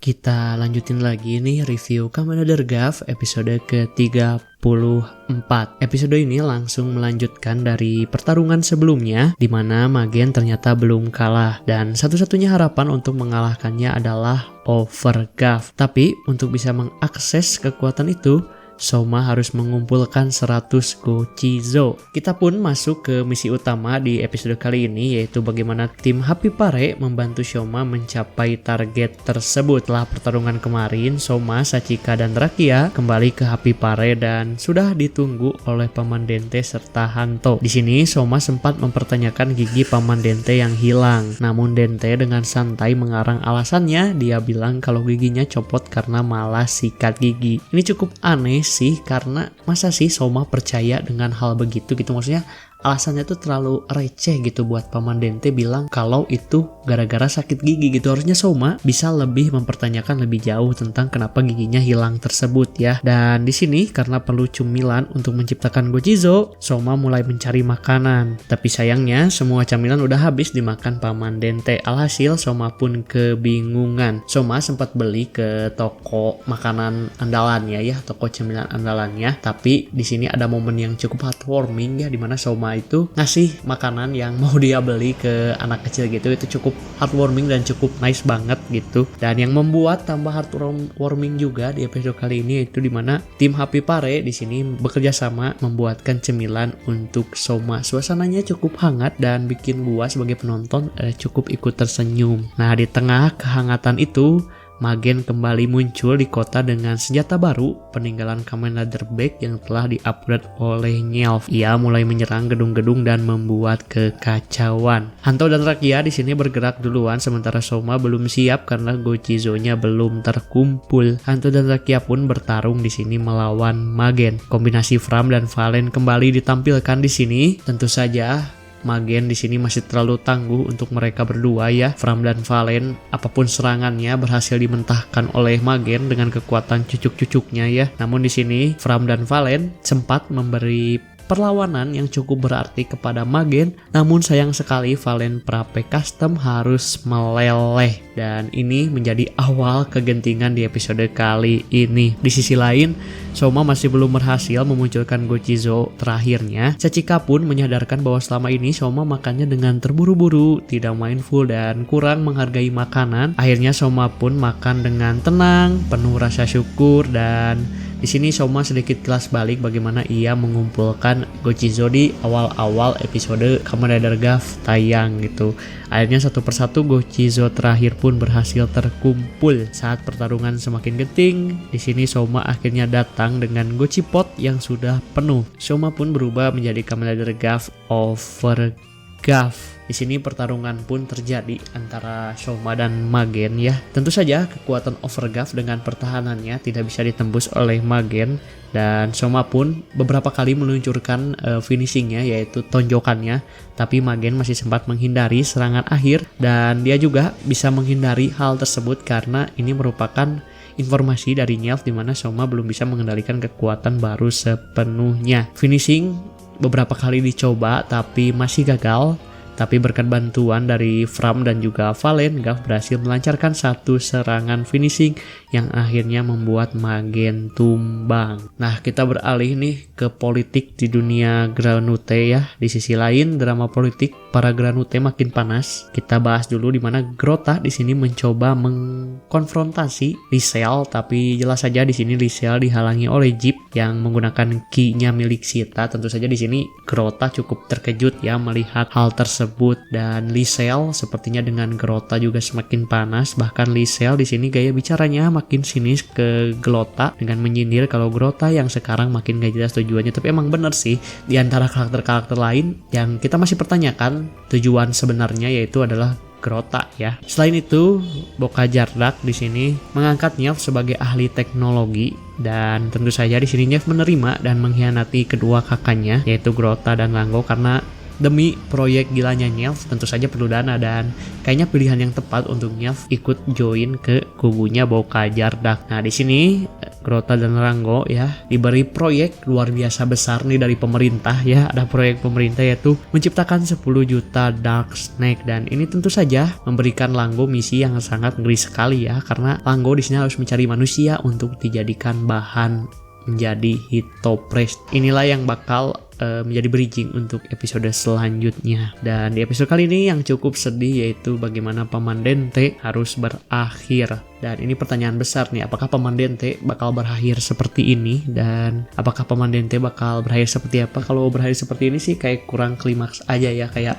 Kita lanjutin lagi nih review Kamen Rider Gav episode ke-34. Episode ini langsung melanjutkan dari pertarungan sebelumnya di mana Magen ternyata belum kalah dan satu-satunya harapan untuk mengalahkannya adalah Overgav. Tapi untuk bisa mengakses kekuatan itu, Soma harus mengumpulkan 100 Gochizo. Kita pun masuk ke misi utama di episode kali ini, yaitu bagaimana tim Happy Pare membantu Soma mencapai target tersebut. Setelah pertarungan kemarin, Soma, Sachika, dan Rakia kembali ke Happy Pare dan sudah ditunggu oleh Paman Dente serta Hanto. Di sini Soma sempat mempertanyakan gigi Paman Dente yang hilang. Namun Dente dengan santai mengarang alasannya. Dia bilang kalau giginya copot karena malas sikat gigi. Ini cukup aneh sih, karena masa sih Soma percaya dengan hal begitu gitu, maksudnya alasannya tuh terlalu receh gitu buat Paman Dente bilang kalau itu gara-gara sakit gigi gitu. Harusnya Soma bisa lebih mempertanyakan lebih jauh tentang kenapa giginya hilang tersebut ya. Dan di sini karena perlu cemilan untuk menciptakan Gochizo, Soma mulai mencari makanan. Tapi sayangnya semua camilan udah habis dimakan Paman Dente. Alhasil Soma pun kebingungan. Soma sempat beli ke toko makanan andalannya ya, toko cemilan andalannya. Tapi di sini ada momen yang cukup heartwarming ya, dimana Soma itu ngasih makanan yang mau dia beli ke anak kecil gitu. Itu cukup heartwarming dan cukup nice banget gitu. Dan yang membuat tambah heartwarming juga di episode kali ini itu dimana tim Happy Pare di sini bekerja sama membuatkan cemilan untuk Soma. Suasananya cukup hangat dan bikin gua sebagai penonton cukup ikut tersenyum. Nah, di tengah kehangatan itu Magen kembali muncul di kota dengan senjata baru, peninggalan Kamen Rider Black yang telah di-upgrade oleh Nyelf. Ia mulai menyerang gedung-gedung dan membuat kekacauan. Hanto dan Rakia di sini bergerak duluan, sementara Soma belum siap karena Gochizo-nya belum terkumpul. Hanto dan Rakia pun bertarung di sini melawan Magen. Kombinasi Fram dan Valen kembali ditampilkan di sini. Tentu saja Magen di sini masih terlalu tangguh untuk mereka berdua ya. Fram dan Valen, apapun serangannya berhasil dimentahkan oleh Magen dengan kekuatan cucuk-cucuknya ya. Namun di sini Fram dan Valen sempat memberi perlawanan yang cukup berarti kepada Magen, namun sayang sekali Valen Prape Custom harus meleleh dan ini menjadi awal kegentingan di episode kali ini. Di sisi lain, Soma masih belum berhasil memunculkan Gochizo terakhirnya. Sachika pun menyadarkan bahwa selama ini Soma makannya dengan terburu-buru, tidak mindful dan kurang menghargai makanan. Akhirnya Soma pun makan dengan tenang, penuh rasa syukur, dan di sini Soma sedikit kelas balik bagaimana ia mengumpulkan Gochizo di awal-awal episode Kamen Rider Gav tayang gitu. Akhirnya satu persatu Gochizo terakhir pun berhasil terkumpul. Saat pertarungan semakin genting, di sini Soma akhirnya datang dengan Gochipot yang sudah penuh. Soma pun berubah menjadi Kamen Rider Gav Overgav. Di sini pertarungan pun terjadi antara Soma dan Magen ya. Tentu saja kekuatan Overgav dengan pertahanannya tidak bisa ditembus oleh Magen, dan Soma pun beberapa kali meluncurkan finishingnya yaitu tonjokannya, tapi Magen masih sempat menghindari serangan akhir dan dia juga bisa menghindari hal tersebut karena ini merupakan informasi dari Nyelf di mana Soma belum bisa mengendalikan kekuatan baru sepenuhnya. Finishing beberapa kali dicoba tapi masih gagal. Tapi berkat bantuan dari Fram dan juga Valen, Gav berhasil melancarkan satu serangan finishing yang akhirnya membuat Magen tumbang. Nah, kita beralih nih ke politik di dunia Granute ya. Di sisi lain, drama politik para Granute makin panas. Kita bahas dulu di mana Grota di sini mencoba mengkonfrontasi Lisel, tapi jelas saja di sini Lisel dihalangi oleh Jeep yang menggunakan ki-nya milik Sita. Tentu saja di sini Grota cukup terkejut ya melihat hal tersebut. Dan Lisel sepertinya dengan Grota juga semakin panas. Bahkan Lisel di sini gaya bicaranya makin sinis ke Grota dengan menyindir kalau Grota yang sekarang makin gak jelas tujuannya. Tapi emang bener sih, di antara karakter-karakter lain yang kita masih pertanyakan tujuan sebenarnya yaitu adalah Grota ya. Selain itu, Boka Jardak di sini mengangkat Nyelf sebagai ahli teknologi dan tentu saja di sini Nyelf menerima dan mengkhianati kedua kakaknya yaitu Grota dan Langgo karena Demi proyek gilanya Nyev tentu saja perlu dana, dan kayaknya pilihan yang tepat untuk Nyev ikut join ke kubunya Bocah Jardak. Nah di sini Grota dan Ranggo ya diberi proyek luar biasa besar nih dari pemerintah ya. Ada proyek pemerintah yaitu menciptakan 10 juta Dark Snake, dan ini tentu saja memberikan Langgo misi yang sangat ngeri sekali ya, karena Langgo di sini harus mencari manusia untuk dijadikan bahan menjadi Hitopres. Inilah yang bakal menjadi bridging untuk episode selanjutnya. Dan di episode kali ini yang cukup sedih yaitu bagaimana Paman Dente harus berakhir. Dan ini pertanyaan besar nih, apakah Paman Dente bakal berakhir seperti ini, dan apakah Paman Dente bakal berakhir seperti apa? Kalau berakhir seperti ini sih kayak kurang klimaks aja ya, kayak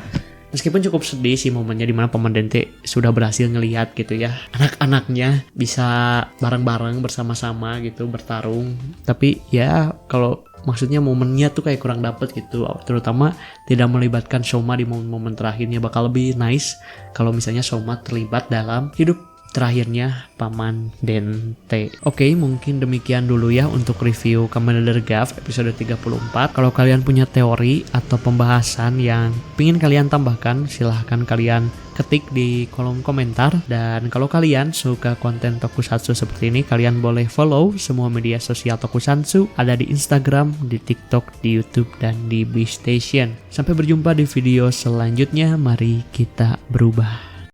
meskipun cukup sedih sih momennya dimana Paman Dente sudah berhasil ngelihat gitu ya anak-anaknya bisa bareng-bareng bersama-sama gitu bertarung, tapi ya kalau maksudnya momennya tuh kayak kurang dapet gitu, terutama tidak melibatkan Soma di momen-momen terakhirnya. Bakal lebih nice kalau misalnya Soma terlibat dalam hidup terakhirnya Paman Dente. Oke, mungkin demikian dulu ya untuk review Kamen Rider Gav episode 34. Kalau kalian punya teori atau pembahasan yang pingin kalian tambahkan, silahkan kalian ketik di kolom komentar. Dan kalau kalian suka konten Tokusatsu seperti ini, kalian boleh follow semua media sosial Tokusatsu, ada di Instagram, di TikTok, di YouTube, dan di Beast Station. Sampai berjumpa di video selanjutnya, mari kita berubah.